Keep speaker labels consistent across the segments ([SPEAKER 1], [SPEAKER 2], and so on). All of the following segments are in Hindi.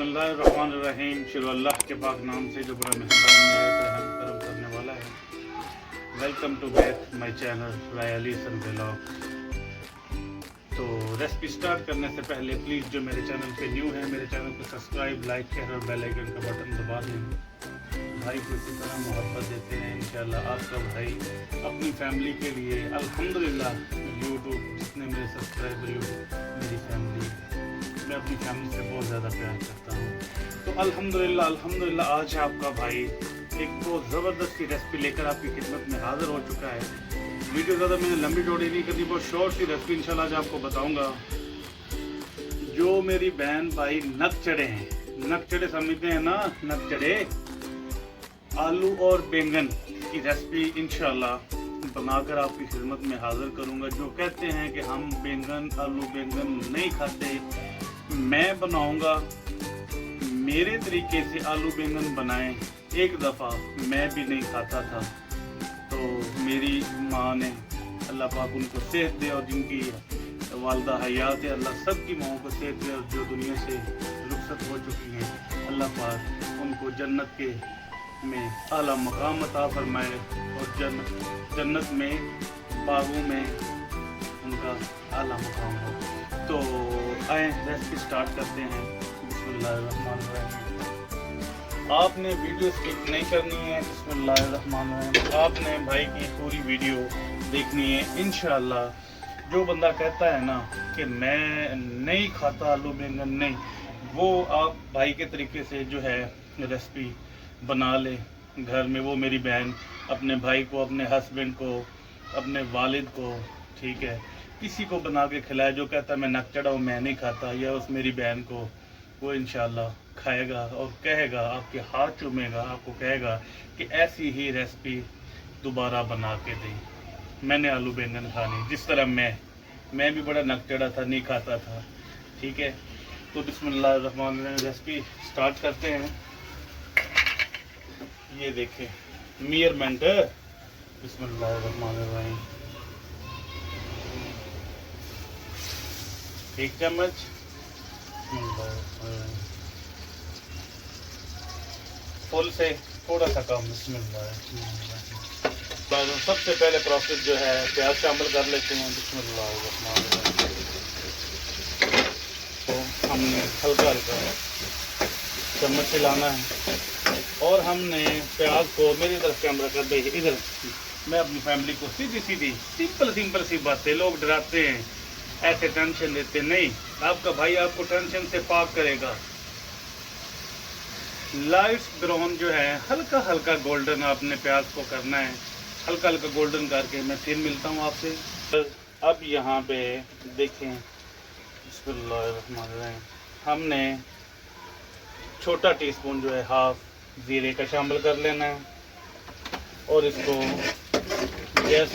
[SPEAKER 1] बिस्मिल्लाहिर्रहमानिर्रहीम। शुरू अल्लाह के पाक नाम से जो बड़ा मेहरबान निहायत रहम करम करने वाला है। Welcome to back my channel रायली सन व्लॉग। तो रेसिपी स्टार्ट करने से पहले प्लीज़ जो मेरे चैनल पे न्यू है मेरे चैनल को सब्सक्राइब, लाइक, शेयर और बेल आइकन का बटन दबा दें। भाई को इसी तरह मोहब्बत देते हैं इंशाल्लाह आपका भाई अपनी फैमिली के लिए अल्हम्दुलिल्लाह यूट्यूब जितने मेरे सब्सक्राइबर यूट्यूब मेरी फैमिली मैं अपनी फैमिली से बहुत ज़्यादा प्यार करता हूँ। तो अल्हम्दुलिल्लाह आज आपका भाई एक बहुत ज़बरदस्त की रेसिपी लेकर आपकी खिदमत में हाज़िर हो चुका है। वीडियो ज़्यादा मैंने लंबी चौड़ी नहीं करनी, बहुत शॉर्ट सी रेसिपी इंशाल्लाह आज आपको बताऊंगा। जो मेरी बहन भाई नक चढ़े हैं, नक चढ़े समझते हैं ना, नक चढ़े आलू और बैंगन की रेसिपी इंशाल्लाह बनाकर आपकी खिदमत में हाज़िर करूंगा। जो कहते हैं कि हम बैंगन आलू बैंगन नहीं खाते, मैं बनाऊंगा मेरे तरीके से आलू बैंगन बनाएं। एक दफ़ा मैं भी नहीं खाता था, तो मेरी माँ ने, अल्लाह पाक उनको सेहत दे, और जिनकी वालदा हयात है अल्लाह सबकी माओं को सेहत दे, और जो दुनिया से रुखसत हो चुकी हैं अल्लाह पाक उनको जन्नत के में आला मकाम अता फरमाए, और जन्नत में बागों में उनका आला मकाम हो। तो आए रेसिपी स्टार्ट करते हैं। बिस्मिल्लाहिर्रहमानिर्रहीम। आपने वीडियो स्किप नहीं करनी है। बिस्मिल्लाहिर्रहमानिर्रहीम। आपने भाई की पूरी वीडियो देखनी है इंशाल्लाह। जो बंदा कहता है ना कि मैं नहीं खाता आलू बैंगन, नहीं, वो आप भाई के तरीके से जो है रेसिपी बना ले घर में। वो मेरी बहन अपने भाई को, अपने हस्बैंड को, अपने वालिद को, ठीक है, किसी को बना के खिलाए। जो कहता है मैं नक चढ़ा हूँ मैं नहीं खाता, या उस मेरी बहन को, वो इंशाल्लाह खाएगा और कहेगा, आपके हाथ चूमेगा, आपको कहेगा कि ऐसी ही रेसिपी दोबारा बना के दें। मैंने आलू बैंगन खाने जिस तरह मैं भी बड़ा नक चढ़ा था, नहीं खाता था, ठीक है। तो बिस्मिल्लाहिर्रहमानिर्रहीम रेसिपी स्टार्ट करते हैं। ये देखें मेजरमेंट, बिस्मिल्लाहिर्रहमानिर्रहीम, 1 चम्मच, फुल से थोड़ा सा कम। बिस्मिल्लाहिर्रहमानिर्रहीम। सबसे पहले प्रोसेस जो है प्याज शामिल कर लेते हैं। बिस्मिल्लाहिर्रहमानिर्रहीम। तो हमने हल्का हल्का चम्मच हिलाना है, और हमने प्याज को, मेरी तरफ कैमरा कर दे इधर, मैं अपनी फैमिली को सीधी सीधी सिंपल सी बातें, लोग डराते हैं ऐसे टेंशन देते, नहीं, आपका भाई आपको टेंशन से पाक करेगा। लाइट ब्राउन जो है हल्का हल्का गोल्डन आपने प्याज को करना है, हल्का हल्का गोल्डन करके मैं फिर मिलता हूँ आपसे। अब यहाँ पे देखें, बिस्मिल्लाहिर्रहमानिर्रहीम, हमने छोटा टीस्पून जो है हाफ जीरे का शामिल कर लेना है, और इसको गैस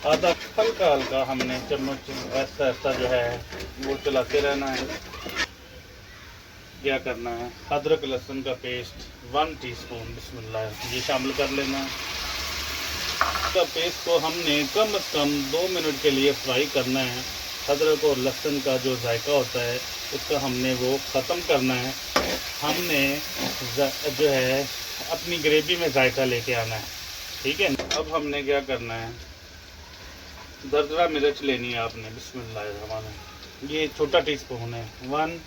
[SPEAKER 1] आधा हल्का हल्का हमने चम्मच ऐसा ऐसा जो है वो चलाते रहना है। क्या करना है, अदरक लहसुन का पेस्ट 1 टीस्पून बिस्मिल्लाह ये शामिल कर लेना है। इसका पेस्ट को हमने कम से कम 2 मिनट के लिए फ्राई करना है। अदरक और लहसुन का जो जायका होता है उसका हमने वो ख़त्म करना है। हमने जो है अपनी ग्रेवी में जायका लेके आना है, ठीक है। अब हमने क्या करना है, दरदरा मिर्च लेनी है आपने। बिस्मिल्लाहिर्रहमानिर्रहीम, ये छोटा टीस्पून है, 1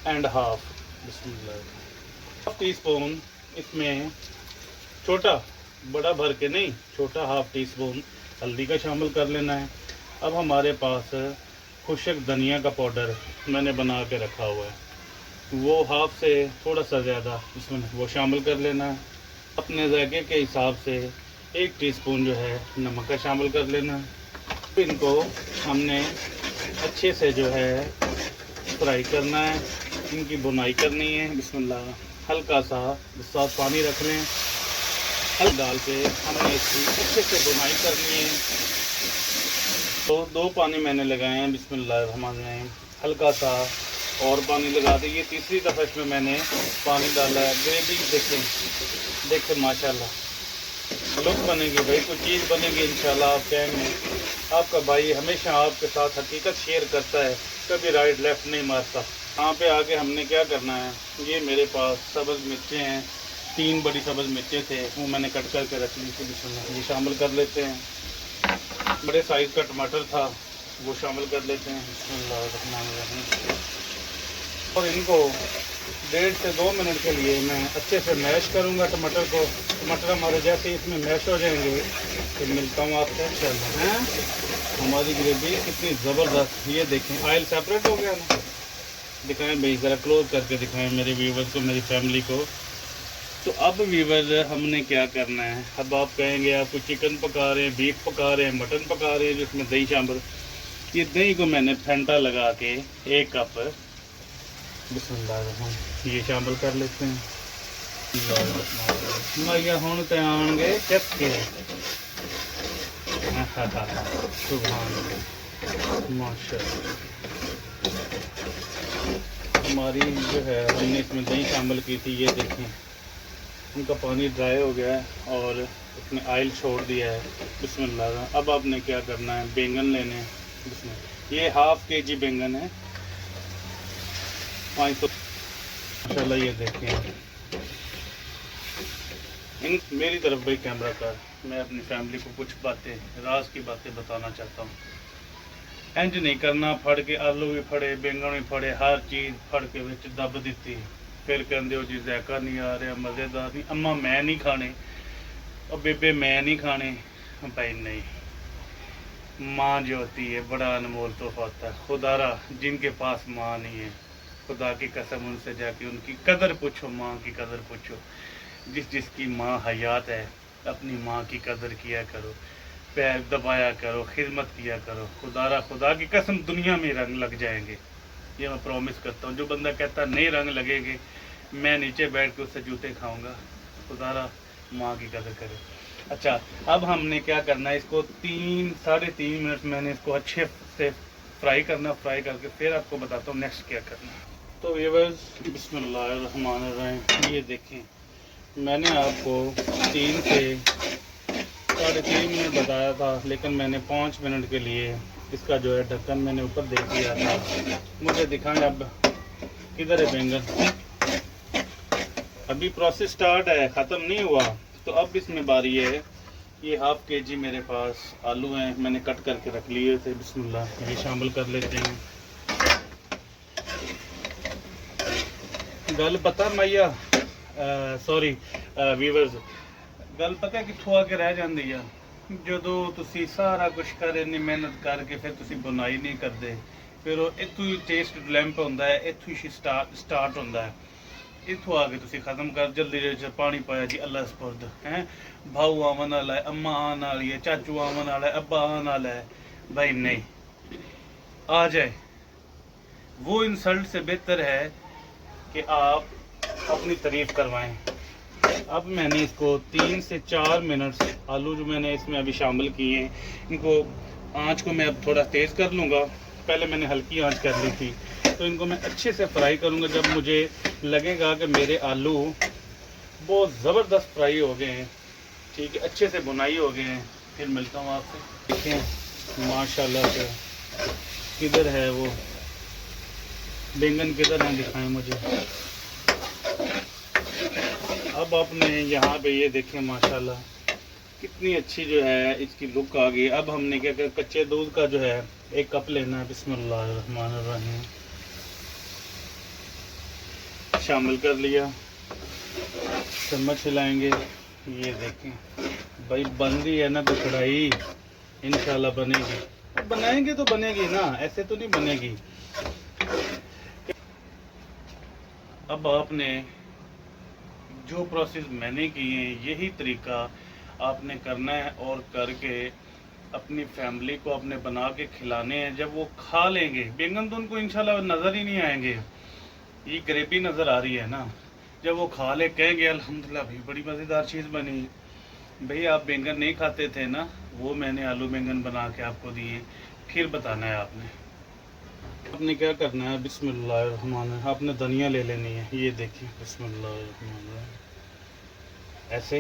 [SPEAKER 1] 1/2 बिस्मिल्लाह टीस्पून। इसमें छोटा, बड़ा भर के नहीं, छोटा हाफ टीस्पून हल्दी का शामिल कर लेना है। अब हमारे पास खुशक धनिया का पाउडर मैंने बना के रखा हुआ है, वो हाफ से थोड़ा सा ज़्यादा इसमें वो शामिल कर लेना है। अपने जायके के हिसाब से 1 टीस्पून जो है नमक का शामिल कर लेना है। इनको हमने अच्छे से जो है फ्राई करना है, इनकी बुनाई करनी है। बिस्मिल्लाह हल्का सा साथ पानी रख लें, हल्का डाल के हमने इसकी अच्छे से बुनाई करनी है। तो 2 पानी मैंने लगाए हैं। बिस्मिल्लाहिर्रहमानिर्रहीम, हल्का सा और पानी लगा दी। ये तीसरी दफ़ा इसमें मैंने पानी डाला है। ग्रेवी देखें माशाल्लाह लुक बनेगी भाई, कोई चीज़ बनेगी इंशाल्लाह। आप कहेंगे आपका भाई हमेशा आपके साथ हकीकत शेयर करता है, कभी राइट लेफ्ट नहीं मारता। यहाँ पे आके हमने क्या करना है, ये मेरे पास सब्ज़ मिर्चें हैं, 3 बड़ी सब्ज़ मिर्चें थे, वो मैंने कट करके रख ली थी। बिस्मिल्लाह, ये शामिल कर लेते हैं। बड़े साइज़ का टमाटर था, वो शामिल कर लेते हैं। बिस्मिल्लाह। और इनको 1.5 से 2 मिनट के लिए मैं अच्छे से मैश करूँगा टमाटर को। टमाटर हमारे जैसे इसमें मैश हो जाएंगे तो मिलता हूँ आपसे। चलो हैं, हमारी ग्रेवी कितनी ज़बरदस्त। ये देखें, ऑयल सेपरेट हो गया ना। दिखाएं भाई, ज़रा क्लोज करके दिखाएं मेरे व्यूवर्स को, मेरी फैमिली को। तो अब व्यूवर्स हमने क्या करना है, अब आप कहेंगे आपको चिकन पका रहे हैं, बीफ पका रहे हैं, मटन पका रहे हैं जिसमें दही शामिल। ये दही को मैंने फेंटा लगा के 1 कप बिस्मिल्लाह ये शामिल कर लेते हैं। मैया हुण ते आउणगे चक्के। सुभान माशाअल्लाह। हमारी जो है, हमने इसमें दही शामिल की थी, ये देखें उनका पानी ड्राई हो गया है और उसने ऑयल छोड़ दिया है। बिस्मिल्लाह। अब आपने क्या करना है, बैंगन लेने हैं। बिस्मिल्लाह, ये ½ kg बैंगन है, 500 माशाल्लाह। ये देखें, इन मेरी तरफ भाई कैमरा कर, मैं अपनी फैमिली को कुछ बातें, राज की बातें बताना चाहता हूँ। इंज नहीं करना, फड़ के आलू भी फड़े, बैंगन भी फड़े, हर चीज़ फड़ के विच दब दी, फिर कहते हो जी जायका नहीं आ रहा, मज़ेदार नहीं, अम्मा मैं नहीं खाने, और बेबे मैं नहीं खाने। भाई नहीं, माँ जो होती है बड़ा अनमोल तोहफा होता है। खुदारा जिनके पास माँ नहीं है, खुदा की कसम उनसे जाके उनकी कदर पूछो, माँ की कदर पूछो। जिसकी माँ हयात है, अपनी माँ की कदर किया करो, पैर दबाया करो, खिदमत किया करो। खुदा की कसम दुनिया में रंग लग जाएंगे, ये मैं प्रॉमिस करता हूँ। जो बंदा कहता नहीं रंग लगेंगे, मैं नीचे बैठ के उससे जूते खाऊंगा। खुदारा माँ की कदर करे। अच्छा, अब हमने क्या करना है, इसको 3-3.5 मिनट मैंने इसको अच्छे से फ्राई करना। फ्राई करके फिर आपको बताता हूँ नेक्स्ट क्या करना है। तो व्यूअर्स बिस्मिल्लाहिर्रहमानिर्रहीम, ये देखें मैंने आपको 3 से 3.5 मिनट बताया था, लेकिन मैंने 5 मिनट के लिए इसका जो है ढक्कन मैंने ऊपर देख दिया था। मुझे दिखाएं अब किधर है बैंगन। अभी प्रोसेस स्टार्ट है, ख़त्म नहीं हुआ। तो अब इसमें बारी है, ये ½ kg मेरे पास आलू हैं, मैंने कट करके रख लिए थे। बिस्मिल्लाह, ये शामिल कर लेते हैं। गल पता मैया, सॉरी व्यूअर्स, गल पता कित्थों आके रह जाती है, ਜਦੋਂ ਤੁਸੀਂ ਸਾਰਾ ਕੁਝ ਕਰ ਇੰਨੀ ਮਿਹਨਤ ਕਰਕੇ ਫਿਰ ਤੁਸੀਂ ਬੁਣਾਈ ਨਹੀਂ ਕਰਦੇ, ਫਿਰ ਉਹ ਇੱਥੋਂ ਹੀ ਟੇਸਟ ਲੈਂਪ ਹੁੰਦਾ ਹੈ, ਇੱਥੋਂ ਹੀ ਸਟਾਰਟ ਹੁੰਦਾ ਹੈ। ਇੱਥੋਂ ਆ ਕੇ ਤੁਸੀਂ ਖਤਮ ਕਰ ਜਲਦੀ ਜਿਹੇ ਪਾਣੀ ਪਾਇਆ ਜੀ, ਅੱਲਾ ਸਪੁਰਦ ਹੈ। भाऊ आवन वाला है, अम्मा आने वाली है, चाचू आवन वाला है, अब्बा आने वाला है। भाई नहीं, आ जाए वो इंसल्ट से बेहतर है कि आप अपनी तारीफ करवाएं। अब मैंने इसको 3 से 4 मिनट आलू जो मैंने इसमें अभी शामिल किए हैं, इनको आँच को मैं अब थोड़ा तेज़ कर लूँगा। पहले मैंने हल्की आँच कर ली थी, तो इनको मैं अच्छे से फ्राई करूँगा। जब मुझे लगेगा कि मेरे आलू बहुत ज़बरदस्त फ्राई हो गए हैं, ठीक है, अच्छे से बुनाई हो गए हैं, फिर मिलता हूँ आपसे। देखें माशाल्लाह से किधर है वो बैंगन, किधर है दिखाएं मुझे। अब आपने यहाँ पे ये देखें माशाल्लाह कितनी अच्छी जो है इसकी लुक आ गई। अब हमने क्या किया, कच्चे दूध का जो है 1 कप लेना है। बिस्मिल्लाहिर्रहमानिर्रहीम, शामिल कर लिया, चम्मच हिलाएंगे। ये देखें भाई बन रही है ना तो कढ़ाई, इंशाल्लाह बनेगी। अब बनाएंगे तो बनेगी ना, ऐसे तो नहीं बनेगी। अब आपने जो प्रोसेस मैंने की है, यही तरीका आपने करना है और करके अपनी फैमिली को अपने बना के खिलाने हैं। जब वो खा लेंगे, बैंगन तो उनको इंशाल्लाह नज़र ही नहीं आएंगे, ये ग्रेवी नज़र आ रही है ना। जब वो खा ले कहेंगे अल्हम्दुलिल्लाह भाई बड़ी मज़ेदार चीज़ बनी। भाई आप बैंगन नहीं खाते थे ना, वो मैंने आलू बैंगन बना के आपको दिए, फिर बताना है आपने क्या करना है। बिस्मिल्लाहिर्रहमानिर्रहीम, आपने धनिया ले लेनी है। ये देखिए बिस्मिल्लाहिर्रहमानिर्रहीम, ऐसे।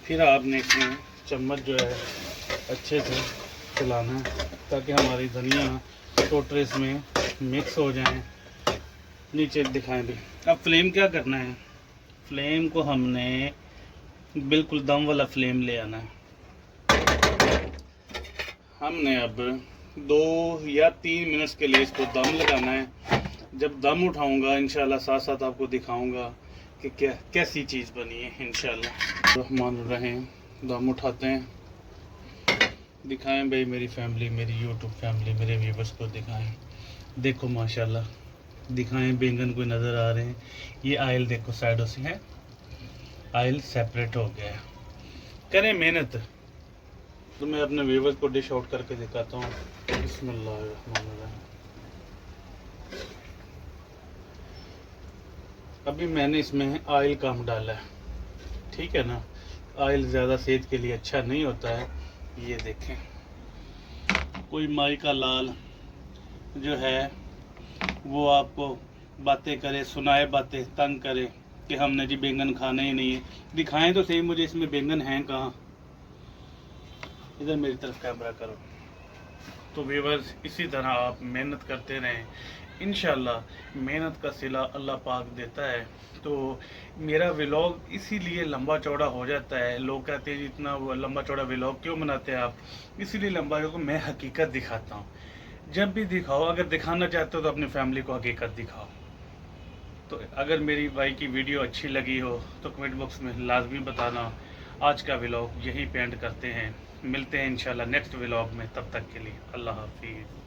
[SPEAKER 1] फिर आपने चम्मच जो है अच्छे से चलाना है ताकि हमारी धनिया टोटल इसमें मिक्स हो जाएं। नीचे दिखाएं भी। अब फ्लेम क्या करना है, फ्लेम को हमने बिल्कुल दम वाला फ्लेम ले आना है। हमने अब 2 या 3 मिनट के लिए इसको दम लगाना है। जब दम उठाऊंगा इंशाल्लाह साथ साथ आपको दिखाऊंगा कि क्या कैसी चीज़ बनी है। इंशाल्लाह रहमान रहीम। दम उठाते हैं, दिखाएं भाई मेरी फैमिली, मेरी यूट्यूब फैमिली, मेरे व्यूवर्स को दिखाएं। देखो माशाल्लाह, दिखाएं बैंगन कोई नज़र आ रहे हैं। ये आयल देखो साइडों से है, आयल सेपरेट हो गया है। करें मेहनत। तो मैं अपने व्यूवर्स को डिश आउट करके दिखाता हूँ। बिस्मिल्लाहिर्रहमानिर्रहीम। अभी मैंने इसमें ऑयल कम डाला है, ठीक है ना। ऑयल ज़्यादा सेहत के लिए अच्छा नहीं होता है। ये देखें, कोई माई का लाल जो है वो आपको बातें करे, सुनाए बातें, तंग करे कि हमने जी बैंगन खाना ही नहीं है। दिखाएं तो सही मुझे इसमें बैंगन हैं कहाँ। इधर मेरी तरफ कैमरा करो। तो व्यूअर्स, इसी तरह आप मेहनत करते रहें, इंशाल्लाह मेहनत का सिला अल्लाह पाक देता है। तो मेरा व्लॉग इसीलिए लंबा चौड़ा हो जाता है। लोग कहते हैं इतना वो लंबा चौड़ा व्लॉग क्यों बनाते हैं आप, इसीलिए लंबा क्योंकि मैं हकीकत दिखाता हूँ। जब भी दिखाओ, अगर दिखाना चाहते हो तो अपनी फैमिली को हकीकत दिखाओ। तो अगर मेरी भाई की वीडियो अच्छी लगी हो तो कमेंट बॉक्स में लाजमी बताना। आज का व्लॉग यहीं पे एंड करते हैं, मिलते हैं इंशाल्लाह नेक्स्ट व्लॉग में। तब तक के लिए अल्लाह हाफिज़।